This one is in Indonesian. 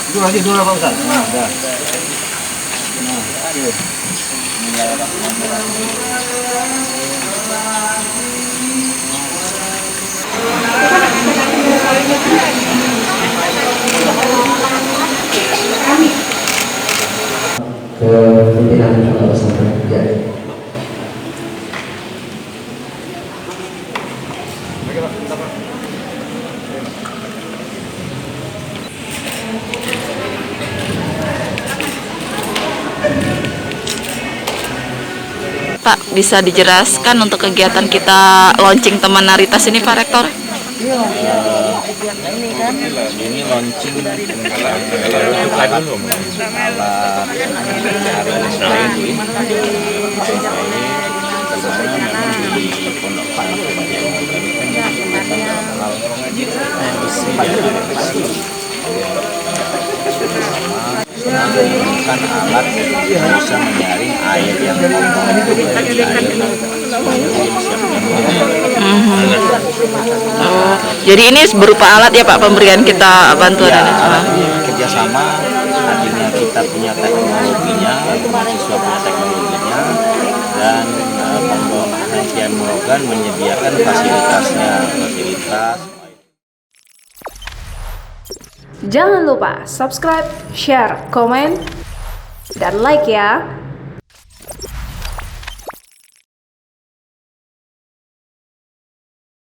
Itu lagi dulu Pak Ustaz. Nah, udah. Ke pimpinan pondok pesantren ya. Pak, bisa dijelaskan untuk kegiatan kita launching teman Naritas ini Pak Rektor? Ini launching alat di pondok menggunakan alat yang bisa menyaring air yang kotor dari air Jadi ini berupa alat ya Pak, pemberian kita bantuan ya, ini? kerjasama, artinya kita punya teknologinya, mahasiswa punya teknologinya, dan pondok Kiai Murogan menyediakan fasilitasnya, Jangan lupa subscribe, share, komen, dan like ya.